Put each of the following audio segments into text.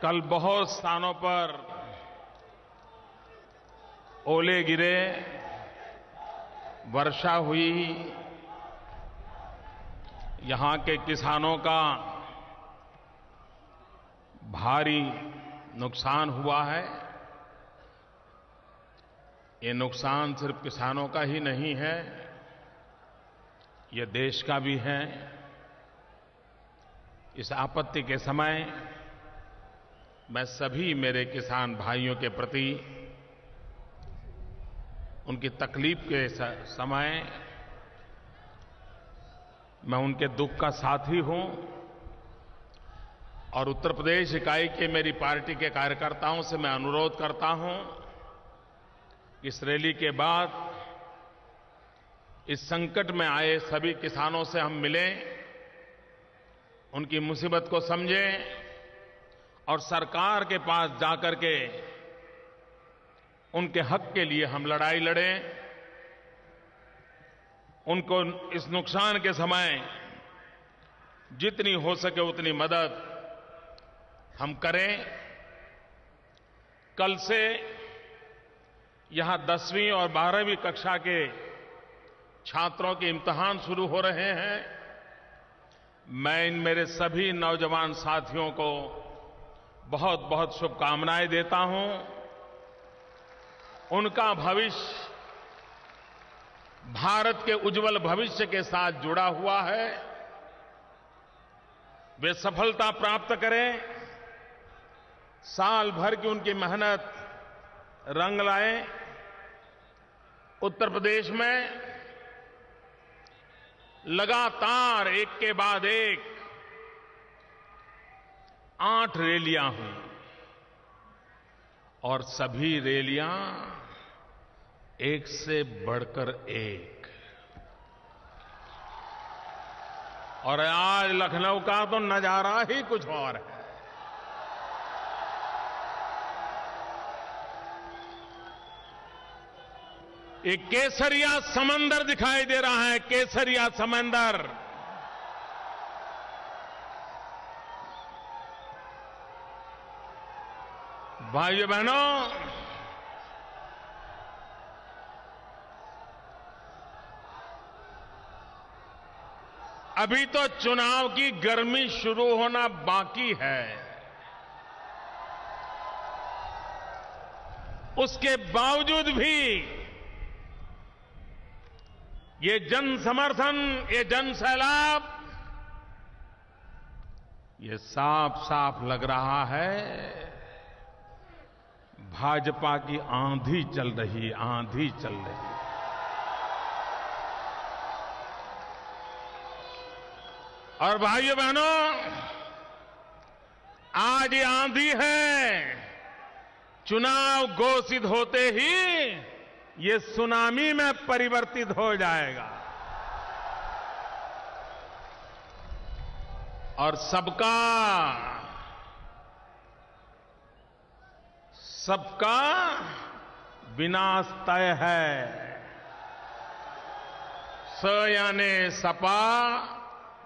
कल बहुत स्थानों पर ओले गिरे, वर्षा हुई, यहां के किसानों का भारी नुकसान हुआ है। ये नुकसान सिर्फ किसानों का ही नहीं है, ये देश का भी है। इस आपत्ति के समय मैं सभी मेरे किसान भाइयों के प्रति उनकी तकलीफ के समय मैं उनके दुख का साथी हूं और उत्तर प्रदेश इकाई के मेरी पार्टी के कार्यकर्ताओं से मैं अनुरोध करता हूं कि इस रैली के बाद इस संकट में आए सभी किसानों से हम मिलें, उनकी मुसीबत को समझें और सरकार के पास जाकर के उनके हक के लिए हम लड़ाई लड़ें। उनको इस नुकसान के समय जितनी हो सके उतनी मदद हम करें। कल से यहां 10वीं और 12वीं कक्षा के छात्रों के इम्तिहान शुरू हो रहे हैं। मैं इन मेरे सभी नौजवान साथियों को बहुत बहुत शुभकामनाएं देता हूं। उनका भविष्य भारत के उज्जवल भविष्य के साथ जुड़ा हुआ है। वे सफलता प्राप्त करें, साल भर की उनकी मेहनत रंग लाए। उत्तर प्रदेश में लगातार एक के बाद एक 8 रैलियां हुई और सभी रैलियां एक से बढ़कर एक। और आज लखनऊ का तो नजारा ही कुछ और है। एक केसरिया समंदर दिखाई दे रहा है, केसरिया समंदर। भाइयों बहनों, अभी तो चुनाव की गर्मी शुरू होना बाकी है। उसके बावजूद भी ये जन समर्थन, ये जन सैलाब, ये साफ साफ लग रहा है भाजपा की आंधी चल रही, आंधी चल रही। और भाइयों बहनों, आज ये आंधी है, चुनाव घोषित होते ही ये सुनामी में परिवर्तित हो जाएगा और सबका विनाश तय है। स यानी सपा,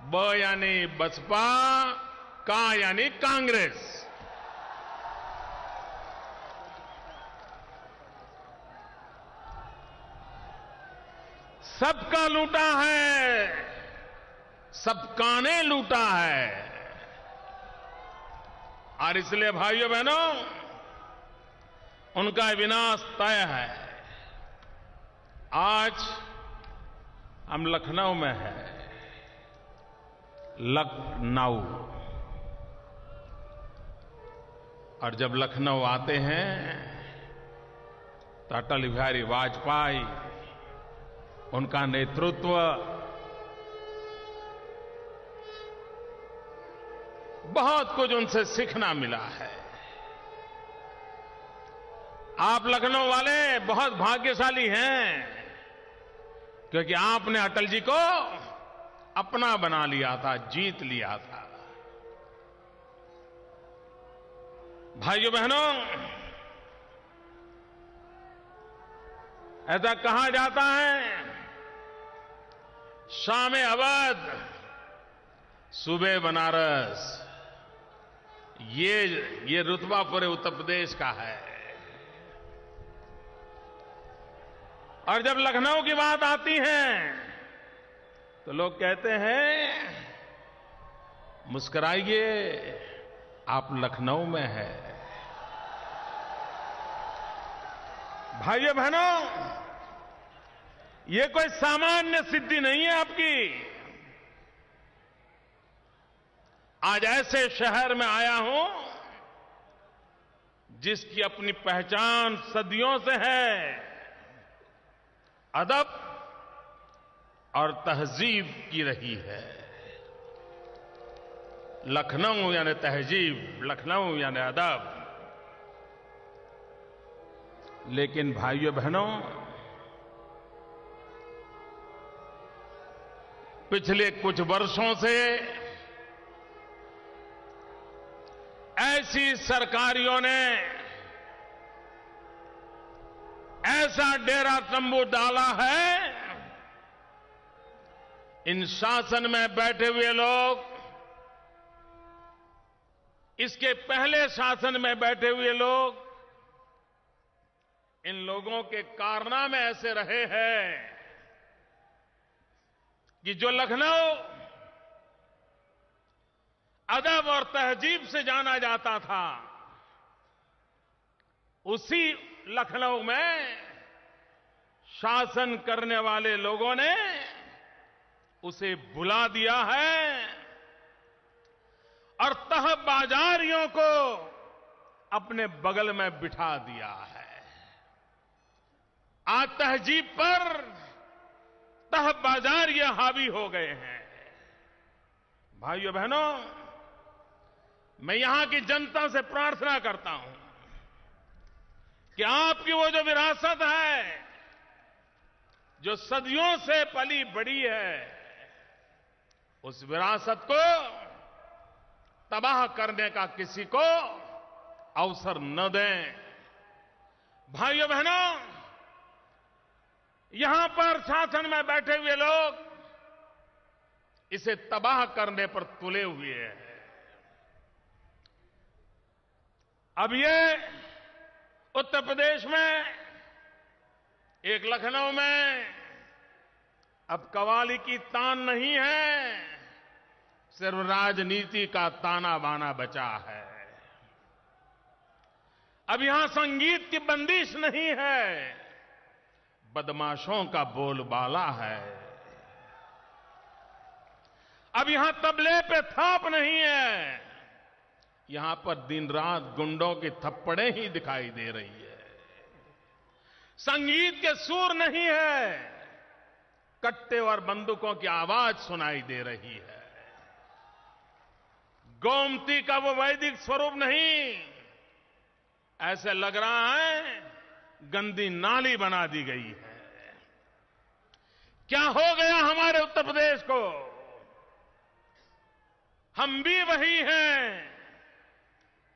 ब यानी बसपा, का यानी कांग्रेस। सबका लूटा है, सबका ने लूटा है। और इसलिए भाइयों बहनों, उनका विनाश तय है। आज हम लखनऊ में हैं, लखनऊ। और जब लखनऊ आते हैं तो अटल बिहारी वाजपेयी, उनका नेतृत्व, बहुत कुछ उनसे सीखना मिला है। आप लखनऊ वाले बहुत भाग्यशाली हैं क्योंकि आपने अटल जी को अपना बना लिया था, जीत लिया था। भाइयों बहनों, ऐसा कहा जाता है, शाम अवध सुबह बनारस। ये रुतबा पूरे उत्तर प्रदेश का है। और जब लखनऊ की बात आती है तो लोग कहते हैं मुस्कुराइए, आप लखनऊ में हैं। भाइयों बहनों, ये कोई सामान्य सिद्धि नहीं है आपकी। आज ऐसे शहर में आया हूं जिसकी अपनी पहचान सदियों से है, अदब और तहजीब की रही है। लखनऊ यानी तहजीब, लखनऊ यानी अदब। लेकिन भाइयों बहनों, पिछले कुछ वर्षों से ऐसी सरकारियों ने ऐसा डेरा तंबू डाला है, इन शासन में बैठे हुए लोग, इसके पहले शासन में बैठे हुए लोग, इन लोगों के कारनामे ऐसे रहे हैं कि जो लखनऊ अदब और तहजीब से जाना जाता था, उसी लखनऊ में शासन करने वाले लोगों ने उसे भुला दिया है और तहबाजारियों को अपने बगल में बिठा दिया है। आज तहजीब पर तहबाजारिये हावी हो गए हैं। भाइयों बहनों, मैं यहां की जनता से प्रार्थना करता हूं कि आपकी वो जो विरासत है, जो सदियों से पली बढ़ी है, उस विरासत को तबाह करने का किसी को अवसर न दें। भाइयों बहनों, यहां पर शासन में बैठे हुए लोग इसे तबाह करने पर तुले हुए हैं। अब ये उत्तर प्रदेश में, एक लखनऊ में अब कव्वाली की तान नहीं है, सिर्फ राजनीति का ताना बाना बचा है। अब यहां संगीत की बंदिश नहीं है, बदमाशों का बोलबाला है। अब यहां तबले पे थाप नहीं है, यहां पर दिन रात गुंडों की थप्पड़ें ही दिखाई दे रही है। संगीत के सुर नहीं है, कट्टे और बंदूकों की आवाज सुनाई दे रही है। गोमती का वो वैदिक स्वरूप नहीं, ऐसे लग रहा है गंदी नाली बना दी गई है। क्या हो गया हमारे उत्तर प्रदेश को? हम भी वही हैं,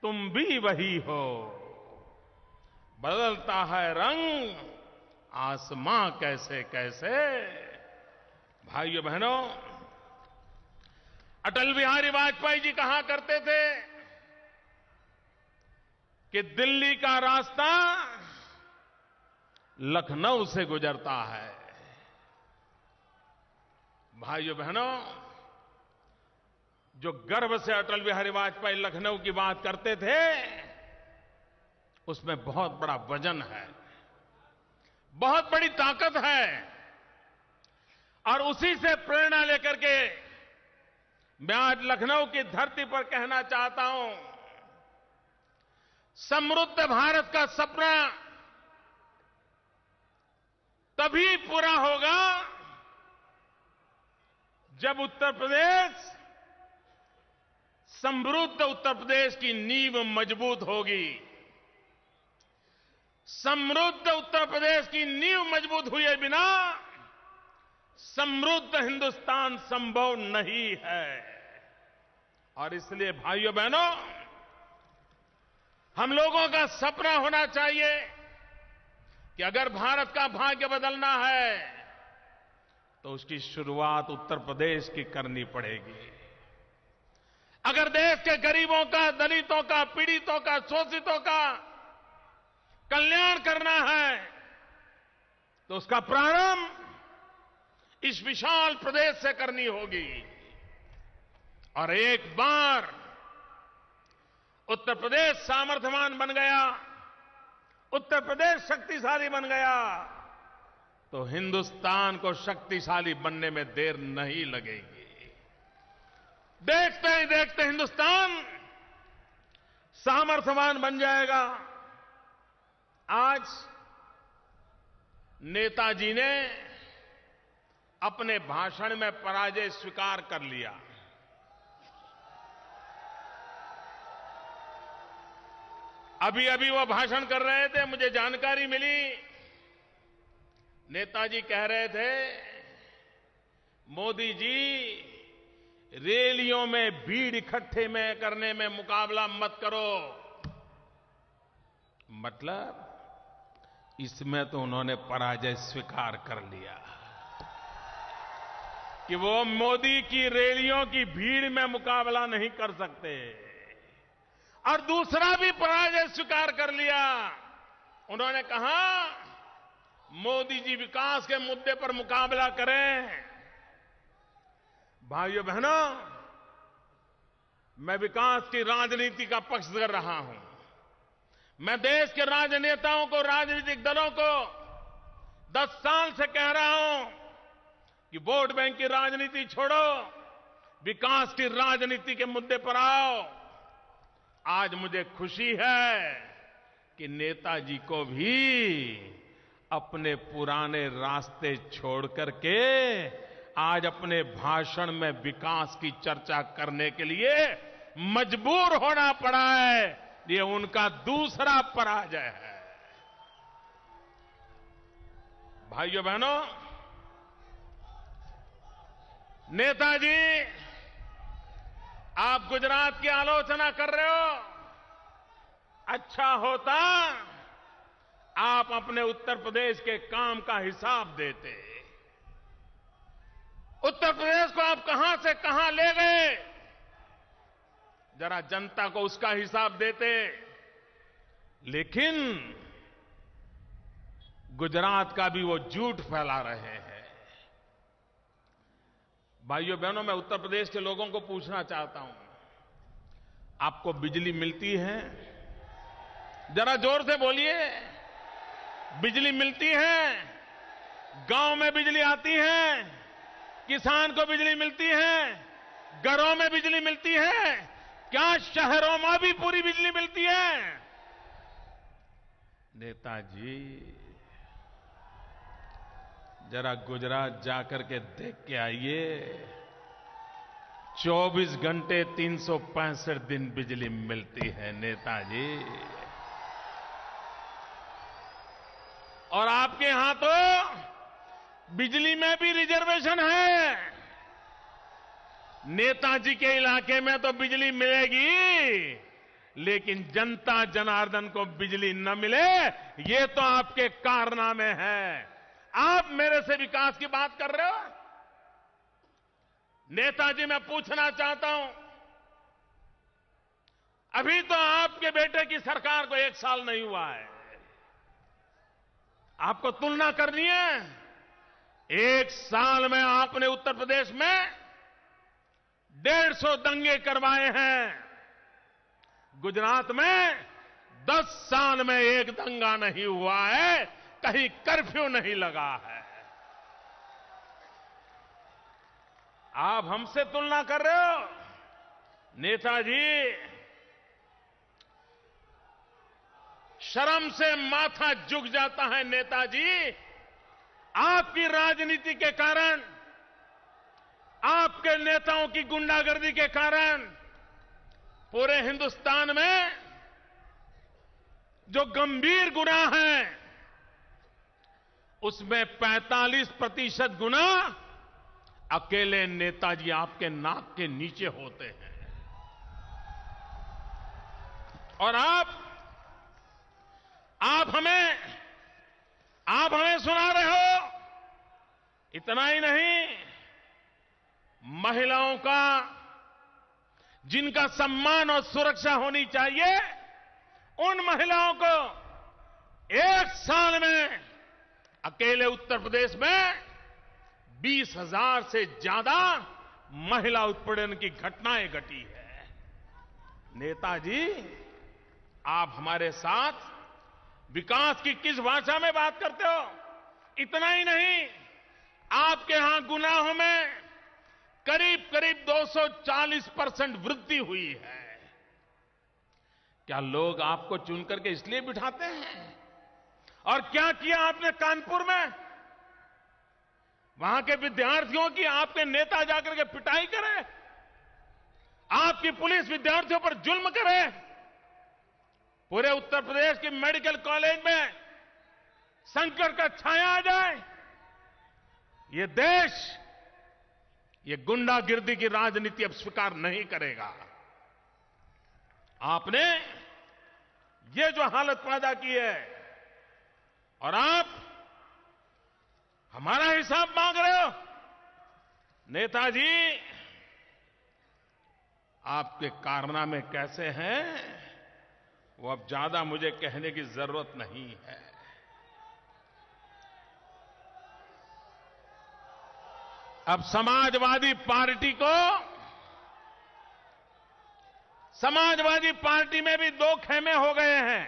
तुम भी वही हो। बदलता है रंग आसमां कैसे कैसे। भाइयों बहनों, अटल बिहारी वाजपेयी जी कहा करते थे कि दिल्ली का रास्ता लखनऊ से गुजरता है। भाइयों बहनों, जो गर्व से अटल बिहारी वाजपेयी लखनऊ की बात करते थे, उसमें बहुत बड़ा वजन है, बहुत बड़ी ताकत है। और उसी से प्रेरणा लेकर के मैं आज लखनऊ की धरती पर कहना चाहता हूं, समृद्ध भारत का सपना तभी पूरा होगा जब उत्तर प्रदेश, समृद्ध उत्तर प्रदेश की नींव मजबूत होगी। समृद्ध उत्तर प्रदेश की नींव मजबूत हुए बिना समृद्ध हिंदुस्तान संभव नहीं है। और इसलिए भाइयों बहनों, हम लोगों का सपना होना चाहिए कि अगर भारत का भाग्य बदलना है तो उसकी शुरुआत उत्तर प्रदेश की करनी पड़ेगी। अगर देश के गरीबों का, दलितों का, पीड़ितों का, शोषितों का कल्याण करना है तो उसका प्रारंभ इस विशाल प्रदेश से करनी होगी। और एक बार उत्तर प्रदेश सामर्थ्यवान बन गया, उत्तर प्रदेश शक्तिशाली बन गया, तो हिंदुस्तान को शक्तिशाली बनने में देर नहीं लगेगी। देखते ही देखते हिंदुस्तान सामर्थ्यवान बन जाएगा। आज नेताजी ने अपने भाषण में पराजय स्वीकार कर लिया। अभी अभी वो भाषण कर रहे थे, मुझे जानकारी मिली, नेताजी कह रहे थे, मोदी जी रैलियों में भीड़ इकट्ठे में करने में मुकाबला मत करो। मतलब इसमें तो उन्होंने पराजय स्वीकार कर लिया कि वो मोदी की रैलियों की भीड़ में मुकाबला नहीं कर सकते। और दूसरा भी पराजय स्वीकार कर लिया। उन्होंने कहा मोदी जी विकास के मुद्दे पर मुकाबला करें। भाइयों बहनों, मैं विकास की राजनीति का पक्ष कर रहा हूं। मैं देश के राजनेताओं को, राजनीतिक दलों को 10 साल से कह रहा हूं कि वोट बैंक की राजनीति छोड़ो, विकास की राजनीति के मुद्दे पर आओ। आज मुझे खुशी है कि नेताजी को भी अपने पुराने रास्ते छोड़ करके आज अपने भाषण में विकास की चर्चा करने के लिए मजबूर होना पड़ा है। ये उनका दूसरा पराजय है। भाइयों बहनों, नेताजी आप गुजरात की आलोचना कर रहे हो, अच्छा होता आप अपने उत्तर प्रदेश के काम का हिसाब देते। उत्तर प्रदेश को आप कहां से कहां ले गए, जरा जनता को उसका हिसाब देते। लेकिन गुजरात का भी वो झूठ फैला रहे हैं। भाइयों बहनों, मैं उत्तर प्रदेश के लोगों को पूछना चाहता हूं, आपको बिजली मिलती है? जरा जोर से बोलिए। बिजली मिलती है? गांव में बिजली आती है? किसान को बिजली मिलती है? घरों में बिजली मिलती है? क्या शहरों में भी पूरी बिजली मिलती है? नेताजी जरा गुजरात जाकर के देख के आइए। 24 घंटे 365 दिन बिजली मिलती है नेताजी। और आपके यहां तो बिजली में भी रिजर्वेशन है। नेताजी के इलाके में तो बिजली मिलेगी, लेकिन जनता जनार्दन को बिजली न मिले, ये तो आपके कारनामे हैं। आप मेरे से विकास की बात कर रहे हो? नेताजी, मैं पूछना चाहता हूं, अभी तो आपके बेटे की सरकार को 1 साल नहीं हुआ है। आपको तुलना करनी है। 1 साल में आपने उत्तर प्रदेश में 150 दंगे करवाए हैं। गुजरात में 10 साल में एक दंगा नहीं हुआ है, कहीं कर्फ्यू नहीं लगा है। आप हमसे तुलना कर रहे हो? नेताजी, शर्म से माथा झुक जाता है। नेताजी, आपकी राजनीति के कारण, आपके नेताओं की गुंडागर्दी के कारण पूरे हिंदुस्तान में जो गंभीर गुनाह हैं, उसमें 45% गुनाह अकेले नेताजी आपके नाक के नीचे होते हैं। और आप हमें सुना रहे हो। इतना ही नहीं, महिलाओं का, जिनका सम्मान और सुरक्षा होनी चाहिए, उन महिलाओं को एक साल में अकेले उत्तर प्रदेश में 20,000 से ज्यादा महिला उत्पीड़न की घटनाएं घटी है। नेताजी, आप हमारे साथ विकास की किस भाषा में बात करते हो? इतना ही नहीं, आपके यहां गुनाहों में करीब करीब 240% वृद्धि हुई है। क्या लोग आपको चुनकर के इसलिए बिठाते हैं? और क्या किया आपने कानपुर में? वहां के विद्यार्थियों की आपके नेता जाकर के पिटाई करे, आपकी पुलिस विद्यार्थियों पर जुल्म करे, पूरे उत्तर प्रदेश के मेडिकल कॉलेज में संकट का छाया आ जाए। ये देश ये गुंडागिर्दी की राजनीति अब स्वीकार नहीं करेगा। आपने ये जो हालत पैदा की है और आप हमारा हिसाब मांग रहे हो? नेताजी, आपके कारनामे कैसे हैं वो अब ज्यादा मुझे कहने की जरूरत नहीं है। अब समाजवादी पार्टी में भी दो खेमे हो गए हैं।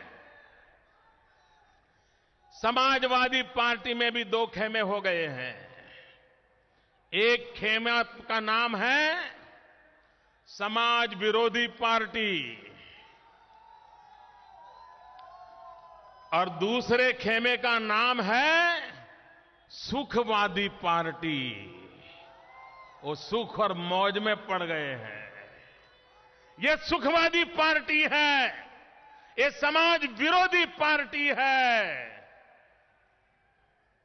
समाजवादी पार्टी में भी दो खेमे हो गए हैं। एक खेमे का नाम है समाज विरोधी पार्टी और दूसरे खेमे का नाम है सुखवादी पार्टी। वो सुख और मौज में पड़ गए हैं। ये सुखवादी पार्टी है, ये समाज विरोधी पार्टी है।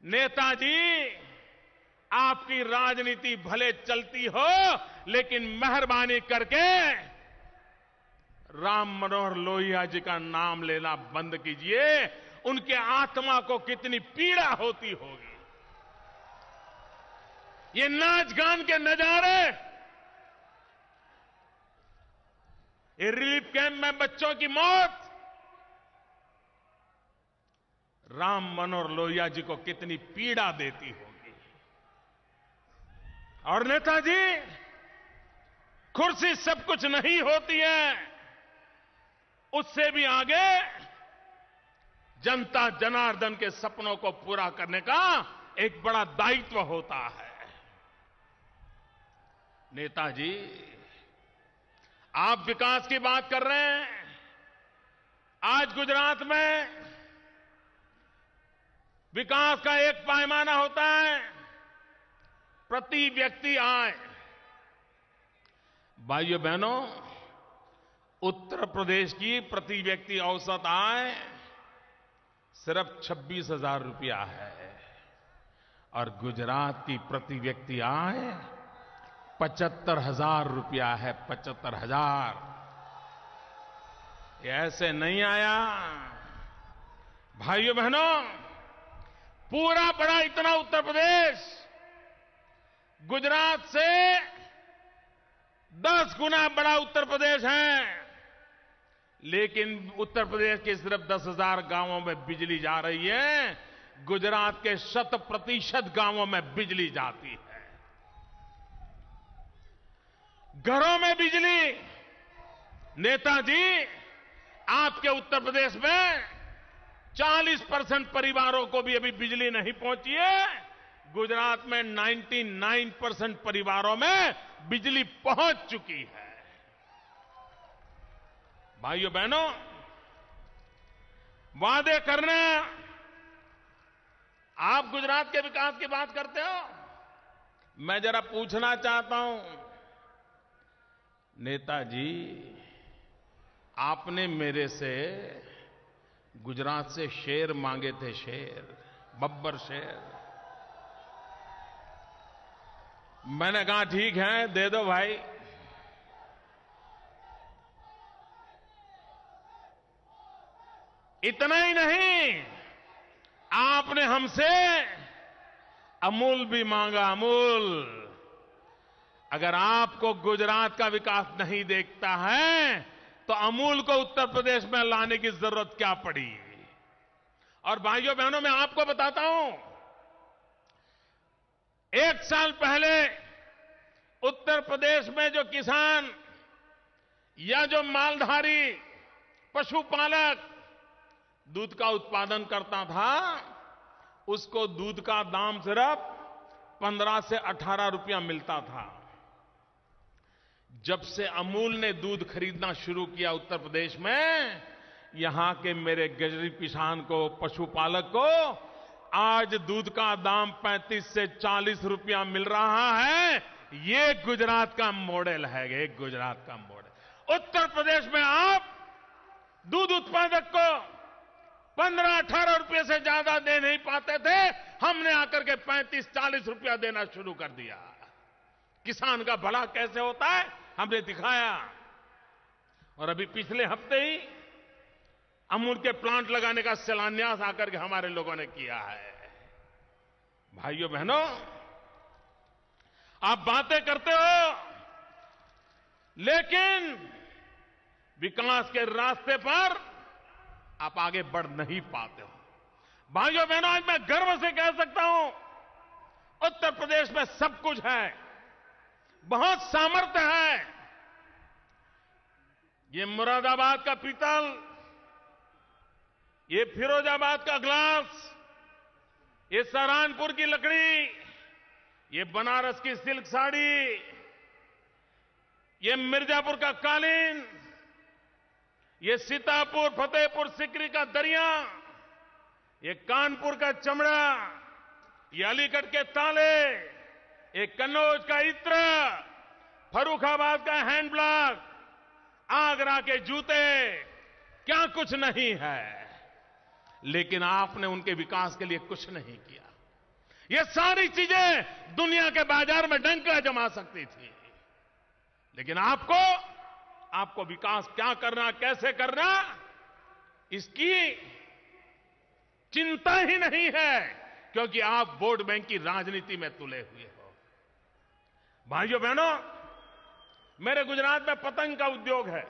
नेताजी, आपकी राजनीति भले चलती हो, लेकिन मेहरबानी करके राम मनोहर लोहिया जी का नाम लेना बंद कीजिए। उनके आत्मा को कितनी पीड़ा होती होगी। ये नाच गान के नजारे, ये रिलीफ कैंप में बच्चों की मौत, राम मनोहर लोहिया जी को कितनी पीड़ा देती होगी। और नेताजी, कुर्सी सब कुछ नहीं होती है, उससे भी आगे जनता जनार्दन के सपनों को पूरा करने का एक बड़ा दायित्व होता है। नेताजी, आप विकास की बात कर रहे हैं। आज गुजरात में विकास का एक पैमाना होता है प्रति व्यक्ति आय। भाइयों बहनों, उत्तर प्रदेश की प्रति व्यक्ति औसत आय सिर्फ 26,000 रुपया है और गुजरात की प्रति व्यक्ति आय 75,000 रुपया है। 75,000। ये ऐसे नहीं आया। भाइयों बहनों, पूरा बड़ा इतना उत्तर प्रदेश गुजरात से 10 गुना बड़ा उत्तर प्रदेश है, लेकिन उत्तर प्रदेश के सिर्फ 10,000 गांवों में बिजली जा रही है। गुजरात के 100% गांवों में बिजली जाती है। घरों में बिजली। नेताजी, आपके उत्तर प्रदेश में 40% परिवारों को भी अभी बिजली नहीं पहुंची है। गुजरात में 99% परिवारों में बिजली पहुंच चुकी है। भाइयों बहनों, वादे करना, आप गुजरात के विकास की बात करते हो। मैं जरा पूछना चाहता हूं, नेताजी, आपने मेरे से गुजरात से शेर मांगे थे, शेर, बब्बर शेर। मैंने कहा ठीक है, दे दो भाई। इतना ही नहीं, आपने हमसे अमूल भी मांगा, अमूल। अगर आपको गुजरात का विकास नहीं देखता है तो अमूल को उत्तर प्रदेश में लाने की जरूरत क्या पड़ी। और भाइयों बहनों, मैं आपको बताता हूं, 1 साल पहले उत्तर प्रदेश में जो किसान या जो मालधारी पशुपालक दूध का उत्पादन करता था, उसको दूध का दाम सिर्फ 15 से 18 रुपया मिलता था। जब से अमूल ने दूध खरीदना शुरू किया उत्तर प्रदेश में, यहां के मेरे गरीब किसान को, पशुपालक को आज दूध का दाम 35 से 40 रुपया मिल रहा है। ये गुजरात का मॉडल है, ये गुजरात का मॉडल। उत्तर प्रदेश में आप दूध उत्पादक को 15-18 रुपये से ज्यादा दे नहीं पाते थे, हमने आकर के 35-40 रुपया देना शुरू कर दिया। किसान का भला कैसे होता है हमने दिखाया। और अभी पिछले हफ्ते ही अमूल के प्लांट लगाने का शिलान्यास आकर के हमारे लोगों ने किया है। भाइयों बहनों, आप बातें करते हो लेकिन विकास के रास्ते पर आप आगे बढ़ नहीं पाते हो। भाइयों बहनों, आज मैं गर्व से कह सकता हूं, उत्तर प्रदेश में सब कुछ है, बहुत सामर्थ्य है। ये मुरादाबाद का पीतल, ये फिरोजाबाद का ग्लास, ये सहारनपुर की लकड़ी, ये बनारस की सिल्क साड़ी, ये मिर्जापुर का कालीन, ये सीतापुर फतेहपुर सिकरी का दरिया, ये कानपुर का चमड़ा, ये अलीगढ़ के ताले, ये कन्नौज का इत्र, फर्रुखाबाद का हैंड ब्लॉक, आगरा के जूते, क्या कुछ नहीं है। लेकिन आपने उनके विकास के लिए कुछ नहीं किया। ये सारी चीजें दुनिया के बाजार में डंका जमा सकती थी, लेकिन आपको विकास क्या करना, कैसे करना, इसकी चिंता ही नहीं है, क्योंकि आप वोट बैंक की राजनीति में तुले हुए हो। भाइयों बहनों, मेरे गुजरात में पतंग का उद्योग है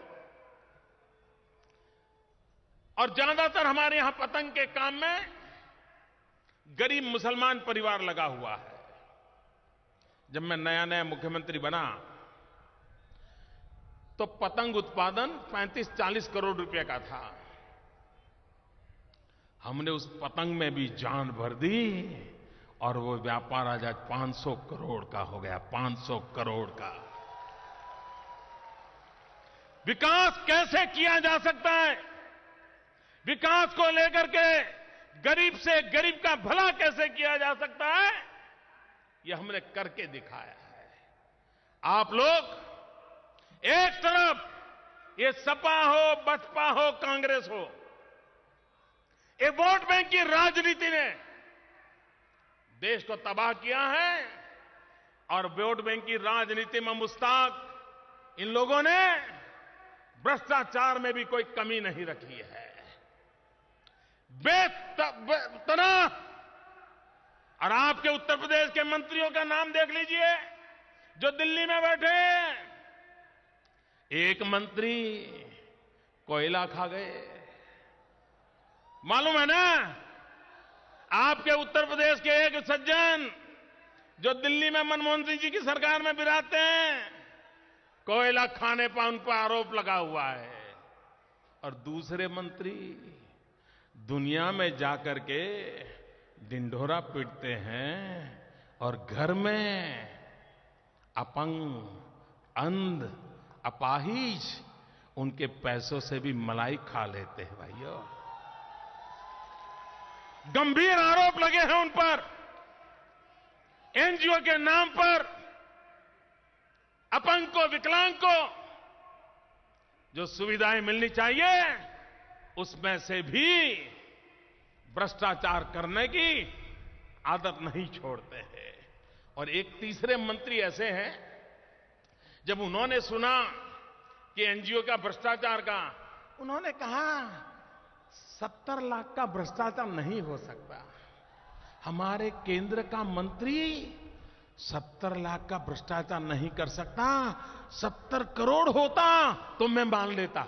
और ज्यादातर हमारे यहां पतंग के काम में गरीब मुसलमान परिवार लगा हुआ है। जब मैं नया मुख्यमंत्री बना तो पतंग उत्पादन 35-40 करोड़ रुपए का था। हमने उस पतंग में भी जान भर दी और वो व्यापार आज 500 करोड़ का हो गया, 500 करोड़ का। विकास कैसे किया जा सकता है, विकास को लेकर के गरीब से गरीब का भला कैसे किया जा सकता है, ये हमने करके दिखाया है। आप लोग एक तरफ ये सपा हो, बसपा हो, कांग्रेस हो, ये वोट बैंक की राजनीति ने देश को तबाह किया है और वोट बैंक की राजनीति में मुस्ताक इन लोगों ने भ्रष्टाचार में भी कोई कमी नहीं रखी है। बेतनाह। और आपके उत्तर प्रदेश के मंत्रियों का नाम देख लीजिए जो दिल्ली में बैठे। एक मंत्री कोयला खा गए, मालूम है ना। आपके उत्तर प्रदेश के एक सज्जन जो दिल्ली में मनमोहन सिंह जी की सरकार में बिराजते हैं, कोयला खाने पर उन पर आरोप लगा हुआ है। और दूसरे मंत्री दुनिया में जाकर के ढिंढोरा पीटते हैं और घर में अपंग, अंध, अपाहिज उनके पैसों से भी मलाई खा लेते हैं। भाइयों, गंभीर आरोप लगे हैं उन पर। एनजीओ के नाम पर अपंग को, विकलांग को जो सुविधाएं मिलनी चाहिए उसमें से भी भ्रष्टाचार करने की आदत नहीं छोड़ते हैं। और एक तीसरे मंत्री ऐसे हैं, जब उन्होंने सुना कि एनजीओ का भ्रष्टाचार का, उन्होंने कहा 70 लाख का भ्रष्टाचार नहीं हो सकता। हमारे केंद्र का मंत्री 70 लाख का भ्रष्टाचार नहीं कर सकता, 70 करोड़ होता तो मैं मान लेता।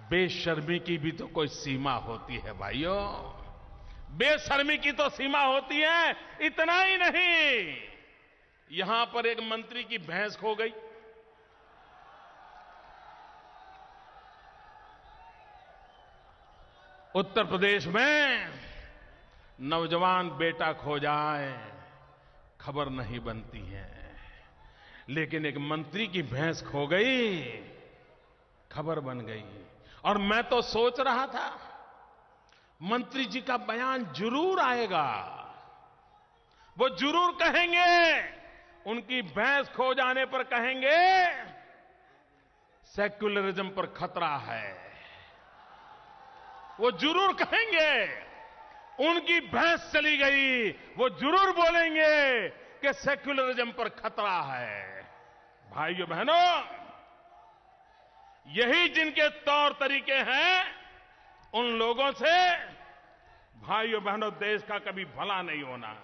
बेशर्मी की भी तो कोई सीमा होती है भाइयों, बेशर्मी की तो सीमा होती है। इतना ही नहीं, यहां पर एक मंत्री की भैंस खो गई। उत्तर प्रदेश में नौजवान बेटा खो जाए खबर नहीं बनती है, लेकिन एक मंत्री की भैंस खो गई, खबर बन गई। और मैं तो सोच रहा था मंत्री जी का बयान जरूर आएगा, वो जरूर कहेंगे, उनकी भैंस खो जाने पर कहेंगे सेक्युलरिज्म पर खतरा है। वो जरूर कहेंगे, उनकी भैंस चली गई, वो जरूर बोलेंगे कि सेक्युलरिज्म पर खतरा है। भाइयों बहनों, यही जिनके तौर तरीके हैं, उन लोगों से भाइयों बहनों देश का कभी भला नहीं होना।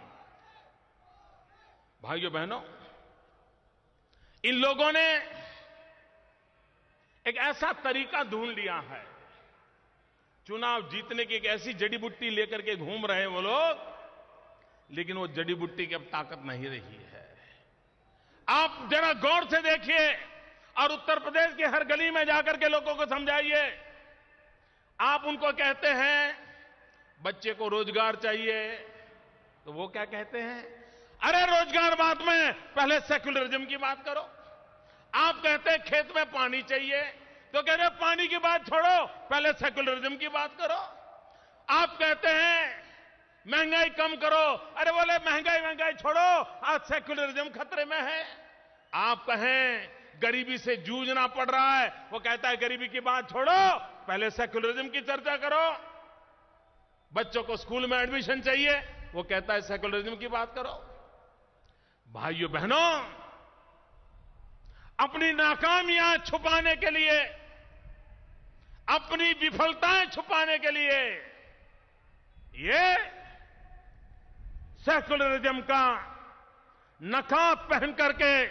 भाइयों बहनों, इन लोगों ने एक ऐसा तरीका ढूंढ लिया है, चुनाव जीतने की एक ऐसी जड़ी बूटी लेकर के घूम रहे हैं वो लोग, लेकिन वो जड़ी बूटी की अब ताकत नहीं रही है। आप जरा गौर से देखिए और उत्तर प्रदेश की हर गली में जाकर के लोगों को समझाइए। आप उनको कहते हैं बच्चे को रोजगार चाहिए, तो वो क्या कहते हैं, अरे रोजगार बाद में, पहले सेक्युलरिज्म की बात करो। आप कहते हैं खेत में पानी चाहिए, तो कहते हैं पानी की बात छोड़ो, पहले सेक्युलरिज्म की बात करो। आप कहते हैं महंगाई कम करो, अरे बोले महंगाई छोड़ो, आज सेक्युलरिज्म खतरे में है। आप कहें गरीबी से जूझना पड़ रहा है, वो कहता है गरीबी की बात छोड़ो, पहले सेक्युलरिज्म की चर्चा करो। बच्चों को स्कूल में एडमिशन चाहिए, वो कहता है सेक्युलरिज्म की बात करो। भाइयों बहनों, अपनी नाकामियां छुपाने के लिए, अपनी विफलताएं छुपाने के लिए ये सेक्युलरिज्म का नकाब पहन करके,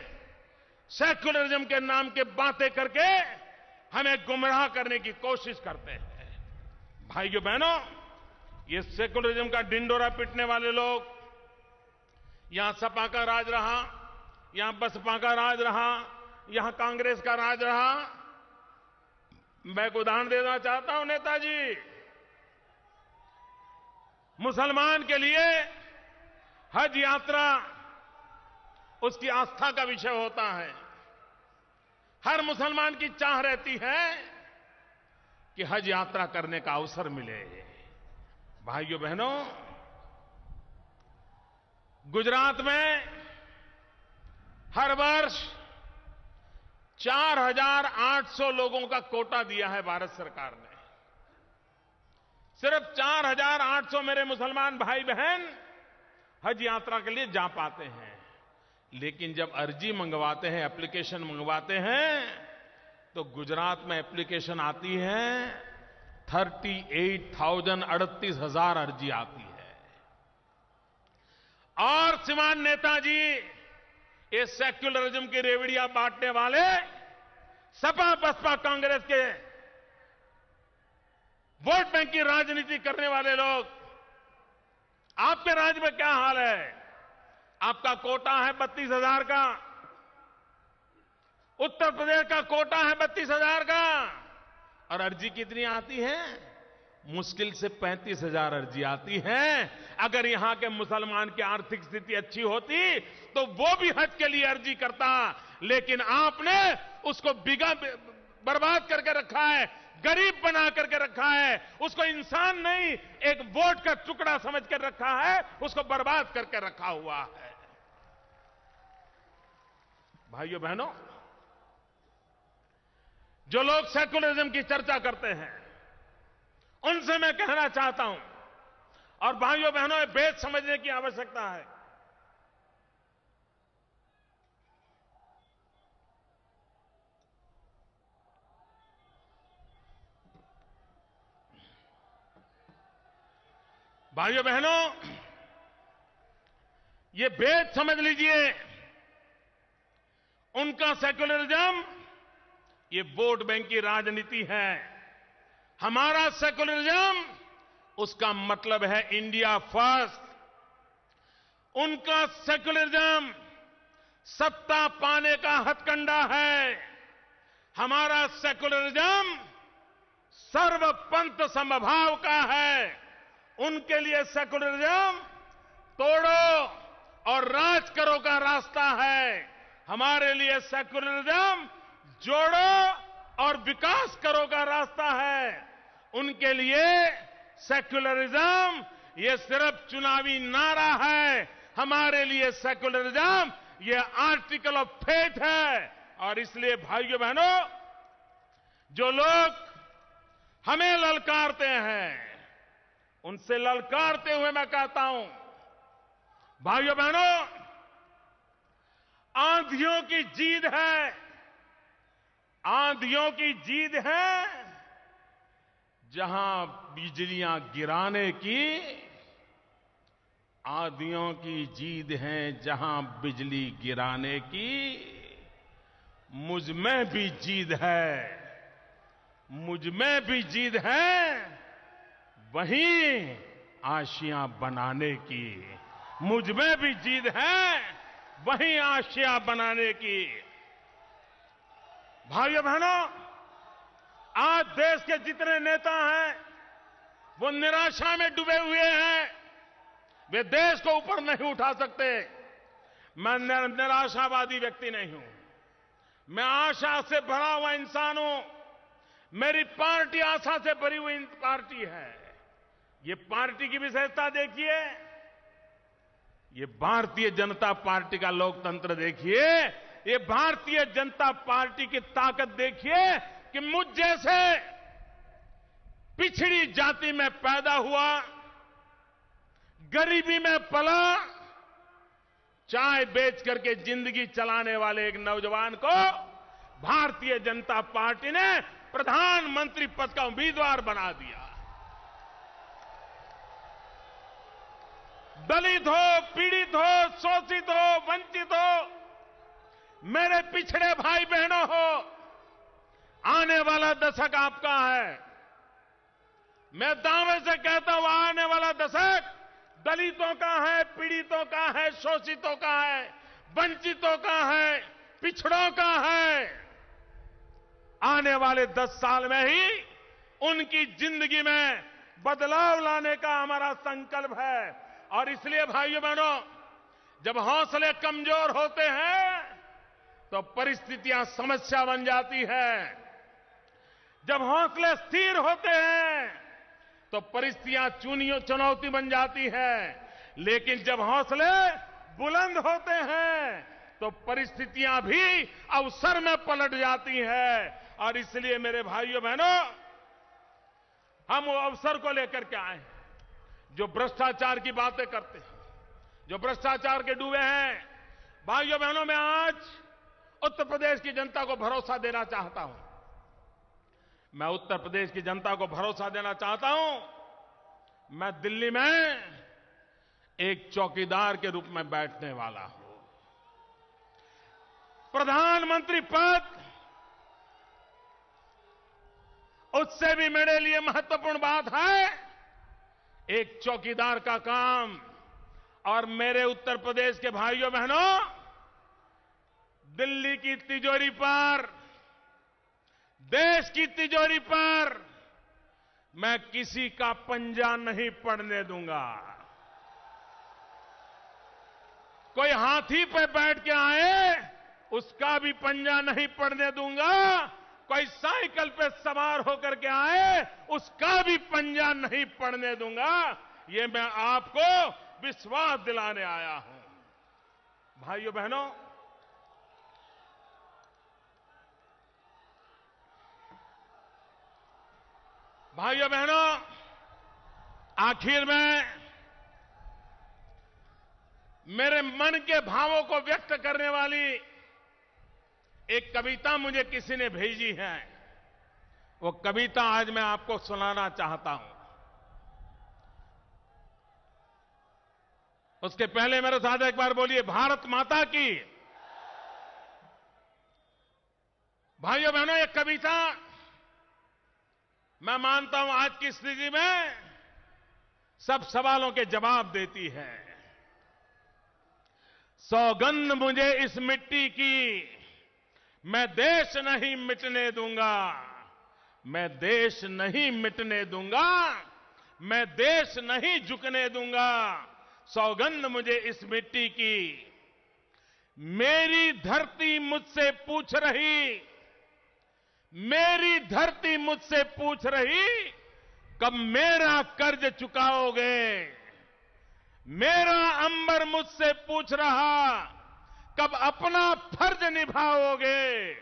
सेक्युलरिज्म के नाम के बातें करके हमें गुमराह करने की कोशिश करते हैं। भाइयों बहनों, ये सेक्युलरिज्म का डिंडोरा पीटने वाले लोग, यहां सपा का राज रहा, यहां बसपा का राज रहा, यहां कांग्रेस का राज रहा। मैं एक उदाहरण देना चाहता हूं नेताजी, मुसलमान के लिए हज यात्रा उसकी आस्था का विषय होता है। हर मुसलमान की चाह रहती है कि हज यात्रा करने का अवसर मिले। भाइयों बहनों, गुजरात में हर वर्ष 4,800 लोगों का कोटा दिया है भारत सरकार ने। सिर्फ 4,800 मेरे मुसलमान भाई बहन हज यात्रा के लिए जा पाते हैं। लेकिन जब अर्जी मंगवाते हैं, एप्लीकेशन मंगवाते हैं, तो गुजरात में एप्लीकेशन आती है 38,000 अर्जी आती है। और श्रीमान नेताजी, ये सेक्युलरिज्म की रेवड़ियां बांटने वाले सपा बसपा कांग्रेस के वोट बैंक की राजनीति करने वाले लोग, आपके राज्य में क्या हाल है? आपका कोटा है 32,000 का, उत्तर प्रदेश का कोटा है 32,000 का, और अर्जी कितनी आती है? मुश्किल से 35,000 अर्जी आती है। अगर यहां के मुसलमान की आर्थिक स्थिति अच्छी होती तो वो भी हज के लिए अर्जी करता, लेकिन आपने उसको बर्बाद करके रखा है, गरीब बना करके रखा है, उसको इंसान नहीं एक वोट का टुकड़ा समझ कर रखा है, उसको बर्बाद करके रखा हुआ है। भाइयों बहनों, जो लोग सेक्युलरिज्म की चर्चा करते हैं उनसे मैं कहना चाहता हूं, और भाइयों बहनों, ये भेद समझने की आवश्यकता है। भाइयों बहनों, ये भेद समझ लीजिए। उनका सेक्युलरिज्म ये वोट बैंक की राजनीति है। हमारा सेक्युलरिज्म उसका मतलब है इंडिया फर्स्ट। उनका सेक्युलरिज्म सत्ता पाने का हथकंडा है। हमारा सेक्युलरिज्म सर्वपंथ समभाव का है। उनके लिए सेक्युलरिज्म तोड़ो और राज करो का रास्ता है। हमारे लिए सेक्युलरिज्म जोड़ो और विकास करो का रास्ता है। उनके लिए सेक्युलरिज्म ये सिर्फ चुनावी नारा है। हमारे लिए सेक्युलरिज्म ये आर्टिकल ऑफ फेथ है। और इसलिए भाइयों बहनों, जो लोग हमें ललकारते हैं, उनसे ललकारते हुए मैं कहता हूं, भाइयों बहनों, आंधियों की जीत है। आंधियों की जीत है जहां बिजलियां गिराने की। आंधियों की जीत है जहां बिजली गिराने की। मुझ में भी जीत है, मुझ में भी जीत है वहीं आशियां बनाने की। मुझ में भी जीत है वहीं आशियां बनाने की। भाइयों बहनों, आज देश के जितने नेता हैं वो निराशा में डूबे हुए हैं। वे देश को ऊपर नहीं उठा सकते। मैं निराशावादी व्यक्ति नहीं हूं। मैं आशा से भरा हुआ इंसान हूं। मेरी पार्टी आशा से भरी हुई पार्टी है। ये पार्टी की विशेषता देखिए। ये भारतीय जनता पार्टी का लोकतंत्र देखिए। ये भारतीय जनता पार्टी की ताकत देखिए कि मुझ जैसे पिछड़ी जाति में पैदा हुआ, गरीबी में पला, चाय बेच करके जिंदगी चलाने वाले एक नौजवान को भारतीय जनता पार्टी ने प्रधानमंत्री पद का उम्मीदवार बना दिया। दलित हो, पीड़ित हो, शोषित हो, वंचित हो, मेरे पिछड़े भाई बहनों हो, आने वाला दशक आपका है। मैं दावे से कहता हूं, आने वाला दशक दलितों का है, पीड़ितों का है, शोषितों का है, वंचितों का है, पिछड़ों का है। आने वाले 10 साल में ही उनकी जिंदगी में बदलाव लाने का हमारा संकल्प है। और इसलिए भाइयों बहनों, जब हौसले कमजोर होते हैं तो परिस्थितियां समस्या बन जाती है। जब हौसले स्थिर होते हैं तो परिस्थितियां चुनौती बन जाती है। लेकिन जब हौसले बुलंद होते हैं तो परिस्थितियां भी अवसर में पलट जाती है। और इसलिए मेरे भाइयों बहनों, हम वो अवसर को लेकर के आए हैं। जो भ्रष्टाचार की बातें करते हैं, जो भ्रष्टाचार के डूबे हैं, भाइयों बहनों, मैं आज उत्तर प्रदेश की जनता को भरोसा देना चाहता हूं। मैं उत्तर प्रदेश की जनता को भरोसा देना चाहता हूं। मैं दिल्ली में एक चौकीदार के रूप में बैठने वाला हूं। प्रधानमंत्री पद उससे भी मेरे लिए महत्वपूर्ण बात है एक चौकीदार का काम। और मेरे उत्तर प्रदेश के भाइयों बहनों, दिल्ली की तिजोरी पर, देश की तिजोरी पर मैं किसी का पंजा नहीं पड़ने दूंगा। कोई हाथी पे बैठ के आए उसका भी पंजा नहीं पड़ने दूंगा। कोई साइकिल पे सवार होकर के आए उसका भी पंजा नहीं पड़ने दूंगा। ये मैं आपको विश्वास दिलाने आया हूं। भाइयों बहनों, भाइयों बहनों, आखिर में मेरे मन के भावों को व्यक्त करने वाली एक कविता मुझे किसी ने भेजी है। वो कविता आज मैं आपको सुनाना चाहता हूं। उसके पहले मेरे साथ एक बार बोलिए, भारत माता की। भाइयों बहनों, एक कविता मैं मानता हूं आज की स्थिति में सब सवालों के जवाब देती है। सौगंध मुझे इस मिट्टी की, मैं देश नहीं मिटने दूंगा, मैं देश नहीं मिटने दूंगा, मैं देश नहीं झुकने दूंगा। सौगंध मुझे इस मिट्टी की। मेरी धरती मुझसे पूछ रही, मेरी धरती मुझसे पूछ रही, कब मेरा कर्ज चुकाओगे। मेरा अंबर मुझसे पूछ रहा, कब अपना फर्ज निभाओगे।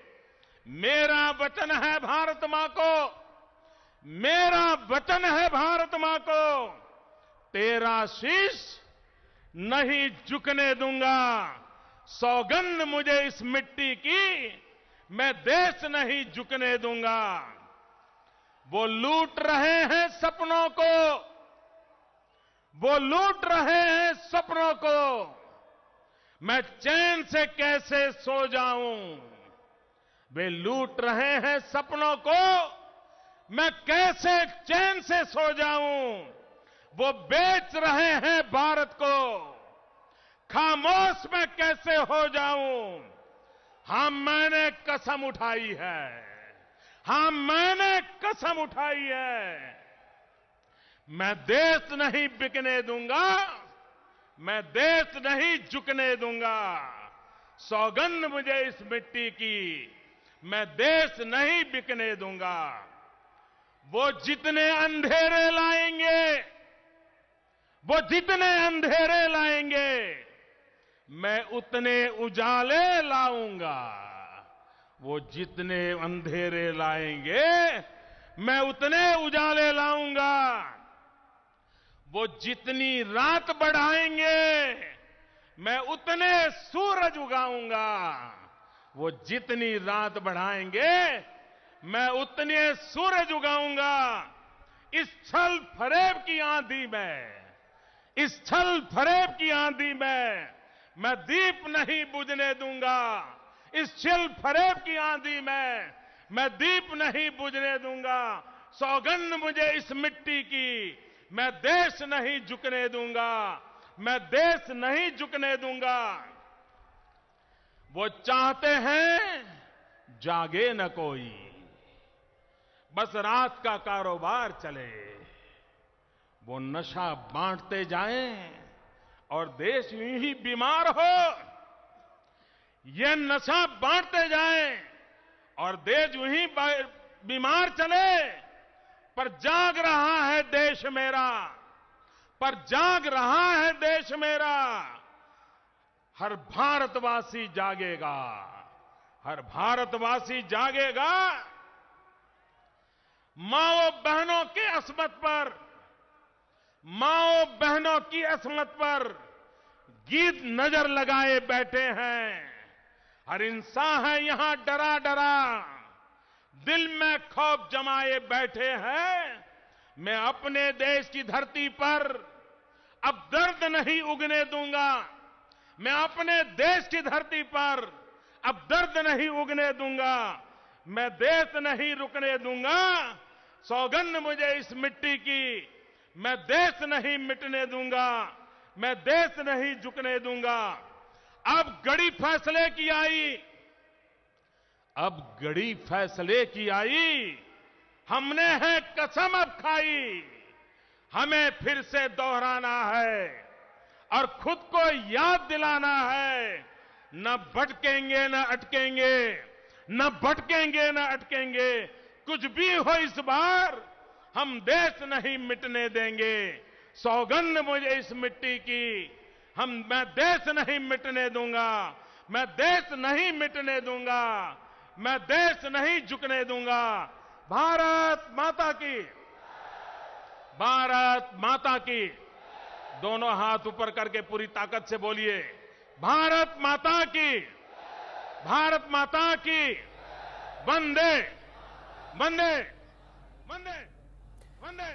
मेरा वचन है भारत मां को, मेरा वचन है भारत मां को, तेरा शीश नहीं झुकने दूंगा। सौगंध मुझे इस मिट्टी की, मैं देश नहीं झुकने दूंगा। वो लूट रहे हैं सपनों को, वो लूट रहे हैं सपनों को, मैं चैन से कैसे सो जाऊं। वे लूट रहे हैं सपनों को, मैं कैसे चैन से सो जाऊं। वो बेच रहे हैं भारत को, खामोश मैं कैसे हो जाऊं। हां मैंने कसम उठाई है, हां मैंने कसम उठाई है, मैं देश नहीं बिकने दूंगा, मैं देश नहीं झुकने दूंगा। सौगंध मुझे इस मिट्टी की, मैं देश नहीं बिकने दूंगा। वो जितने अंधेरे लाएंगे, वो जितने अंधेरे लाएंगे, मैं उतने उजाले लाऊंगा। वो जितने अंधेरे लाएंगे, मैं उतने उजाले लाऊंगा। वो जितनी रात बढ़ाएंगे, मैं उतने सूरज उगाऊंगा। वो जितनी रात बढ़ाएंगे, मैं उतने सूरज उगाऊंगा। इस छल फरेब की आंधी में, इस छल फरेब की आंधी में मैं दीप नहीं बुझने दूंगा। इस छल फरेब की आंधी में मैं दीप नहीं बुझने दूंगा। सौगंध मुझे इस मिट्टी की, मैं देश नहीं झुकने दूंगा, मैं देश नहीं झुकने दूंगा। वो चाहते हैं जागे न कोई, बस रात का कारोबार चले। वो नशा बांटते जाएं और देश यूं ही बीमार हो। ये नशा बांटते जाएं और देश यूं ही बीमार चले। पर जाग रहा है देश मेरा, पर जाग रहा है देश मेरा। हर भारतवासी जागेगा, हर भारतवासी जागेगा। माओ बहनों के अस्मत पर, माओ बहनों की अस्मत पर गीत नजर लगाए बैठे हैं। हर इंसान है यहां डरा डरा, दिल में खौफ जमाए बैठे हैं। मैं अपने देश की धरती पर अब दर्द नहीं उगने दूंगा। मैं अपने देश की धरती पर अब दर्द नहीं उगने दूंगा। मैं देश नहीं रुकने दूंगा। सौगंध मुझे इस मिट्टी की, मैं देश नहीं मिटने दूंगा, मैं देश नहीं झुकने दूंगा। अब घड़ी फैसले की आई, अब घड़ी फैसले की आई। हमने है कसम अब खाई, हमें फिर से दोहराना है और खुद को याद दिलाना है। न भटकेंगे न अटकेंगे, न भटकेंगे न अटकेंगे। कुछ भी हो इस बार हम देश नहीं मिटने देंगे। सौगंध मुझे इस मिट्टी की, मैं देश नहीं मिटने दूंगा, मैं देश नहीं मिटने दूंगा, मैं देश नहीं झुकने दूंगा। भारत माता की, भारत माता की। दोनों हाथ ऊपर करके पूरी ताकत से बोलिए, भारत माता की, भारत माता की। वंदे वंदे वंदे वंदे।